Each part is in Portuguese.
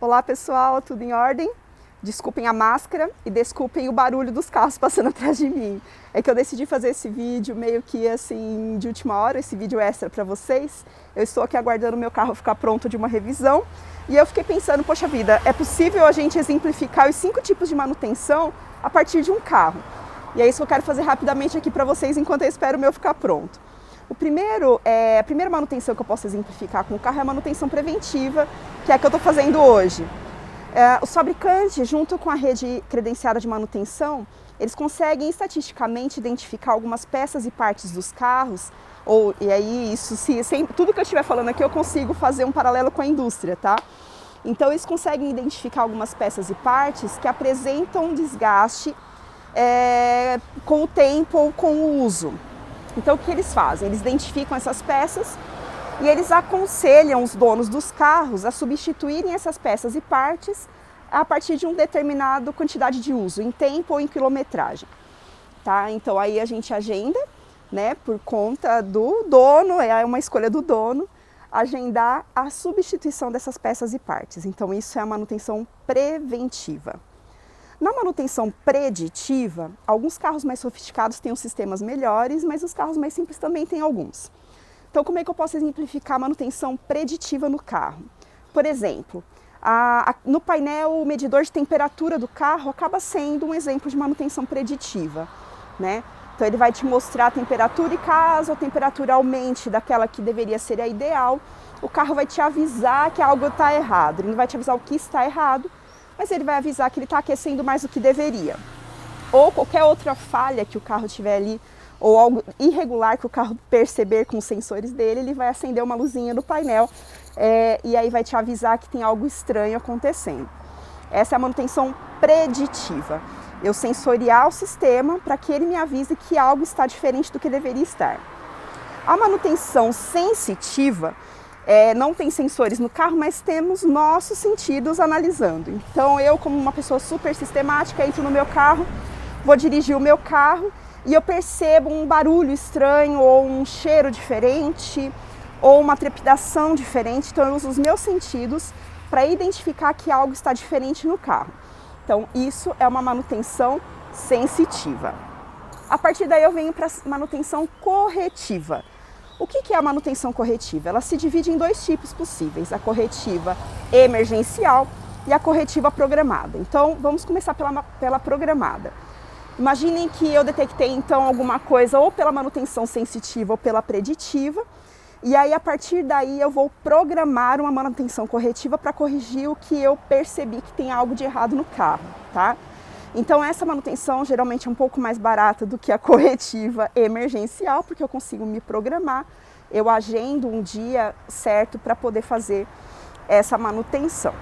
Olá pessoal, tudo em ordem? Desculpem a máscara e desculpem o barulho dos carros passando atrás de mim. É que eu decidi fazer esse vídeo meio que assim de última hora, esse vídeo extra para vocês. Eu estou aqui aguardando o meu carro ficar pronto de uma revisão e eu fiquei pensando, poxa vida, é possível a gente exemplificar os 5 tipos de manutenção a partir de um carro. E é isso que eu quero fazer rapidamente aqui para vocês enquanto eu espero o meu ficar pronto. A primeira manutenção que eu posso exemplificar com o carro é a manutenção preventiva, que é a que eu estou fazendo hoje. Os fabricantes, junto com a rede credenciada de manutenção, eles conseguem estatisticamente identificar algumas peças e partes dos carros, e aí isso, tudo que eu estiver falando aqui eu consigo fazer um paralelo com a indústria, tá? Então eles conseguem identificar algumas peças e partes que apresentam desgaste com o tempo ou com o uso. Então o que eles fazem? Eles identificam essas peças e eles aconselham os donos dos carros a substituírem essas peças e partes a partir de uma determinada quantidade de uso, em tempo ou em quilometragem. Tá? Então aí a gente agenda, né, por conta do dono, é uma escolha do dono, agendar a substituição dessas peças e partes. Então isso é a manutenção preventiva. Na manutenção preditiva, alguns carros mais sofisticados têm os sistemas melhores, mas os carros mais simples também têm alguns. Então, como é que eu posso exemplificar a manutenção preditiva no carro? Por exemplo, no painel, o medidor de temperatura do carro acaba sendo um exemplo de manutenção preditiva, né? Então, ele vai te mostrar a temperatura e caso a temperatura aumente daquela que deveria ser a ideal, o carro vai te avisar que algo está errado. Ele não vai te avisar o que está errado, mas ele vai avisar que ele está aquecendo mais do que deveria. Ou qualquer outra falha que o carro tiver ali, ou algo irregular que o carro perceber com os sensores dele, ele vai acender uma luzinha no painel e aí vai te avisar que tem algo estranho acontecendo. Essa é a manutenção preditiva. Eu sensoriar o sistema para que ele me avise que algo está diferente do que deveria estar. A manutenção sensitiva, não tem sensores no carro, mas temos nossos sentidos analisando. Então eu, como uma pessoa super sistemática, entro no meu carro, vou dirigir o meu carro e eu percebo um barulho estranho ou um cheiro diferente ou uma trepidação diferente. Então eu uso os meus sentidos para identificar que algo está diferente no carro. Então isso é uma manutenção sensitiva. A partir daí eu venho para a manutenção corretiva. O que é a manutenção corretiva? Ela se divide em 2 tipos possíveis, a corretiva emergencial e a corretiva programada. Então, vamos começar pela programada. Imaginem que eu detectei, então, alguma coisa ou pela manutenção sensitiva ou pela preditiva, e aí, a partir daí, eu vou programar uma manutenção corretiva para corrigir o que eu percebi que tem algo de errado no carro, tá? Então essa manutenção geralmente é um pouco mais barata do que a corretiva emergencial, porque eu consigo me programar, eu agendo um dia certo para poder fazer essa manutenção.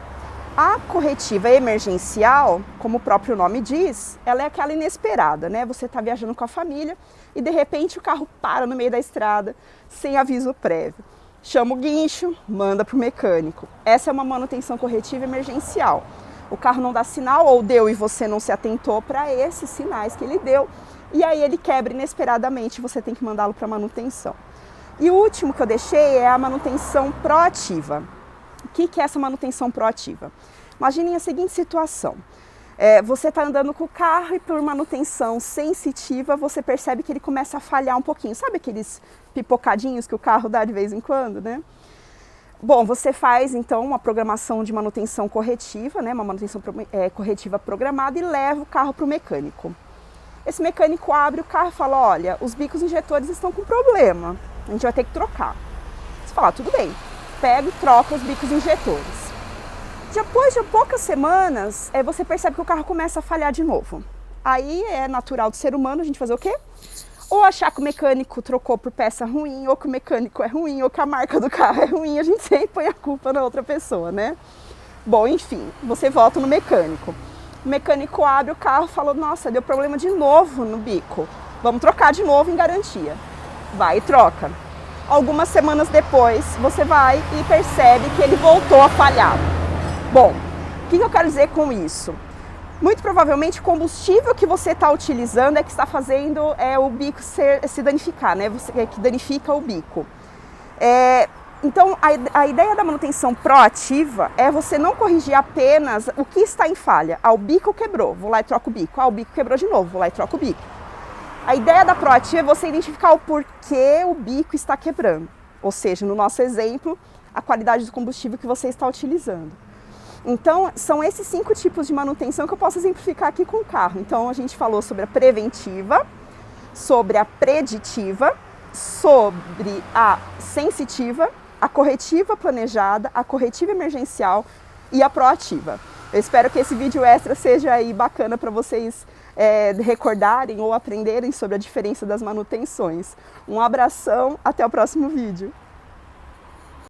A corretiva emergencial, como o próprio nome diz, ela é aquela inesperada, né? Você está viajando com a família e de repente o carro para no meio da estrada sem aviso prévio. Chama o guincho, manda para o mecânico. Essa é uma manutenção corretiva emergencial. O carro não dá sinal ou deu e você não se atentou para esses sinais que ele deu e aí ele quebra inesperadamente, você tem que mandá-lo para manutenção. E o último que eu deixei é a manutenção proativa. O que é essa manutenção proativa? Imaginem a seguinte situação. Você está andando com o carro e por manutenção sensitiva você percebe que ele começa a falhar um pouquinho. Sabe aqueles pipocadinhos que o carro dá de vez em quando, né? Bom, você faz então uma programação de manutenção corretiva, né, uma manutenção corretiva programada e leva o carro para o mecânico. Esse mecânico abre o carro e fala, olha, os bicos injetores estão com problema, a gente vai ter que trocar. Você fala, tudo bem, pega e troca os bicos injetores. Depois de poucas semanas, você percebe que o carro começa a falhar de novo. Aí é natural do ser humano a gente fazer o quê? Ou achar que o mecânico trocou por peça ruim, ou que o mecânico é ruim, ou que a marca do carro é ruim, a gente sempre põe a culpa na outra pessoa, né? Bom, enfim, você volta no mecânico. O mecânico abre o carro e fala, nossa, deu problema de novo no bico. Vamos trocar de novo em garantia. Vai e troca. Algumas semanas depois, você vai e percebe que ele voltou a falhar. Bom, o que eu quero dizer com isso? Muito provavelmente o combustível que você está utilizando é que está fazendo o bico se danificar, né? Que danifica o bico. Então, a ideia da manutenção proativa é você não corrigir apenas o que está em falha. Ah, o bico quebrou, vou lá e troco o bico. Ah, o bico quebrou de novo, vou lá e troco o bico. A ideia da proativa é você identificar o porquê o bico está quebrando. Ou seja, no nosso exemplo, a qualidade do combustível que você está utilizando. Então, são esses 5 tipos de manutenção que eu posso exemplificar aqui com o carro. Então, a gente falou sobre a preventiva, sobre a preditiva, sobre a sensitiva, a corretiva planejada, a corretiva emergencial e a proativa. Eu espero que esse vídeo extra seja aí bacana para vocês recordarem ou aprenderem sobre a diferença das manutenções. Um abração, até o próximo vídeo.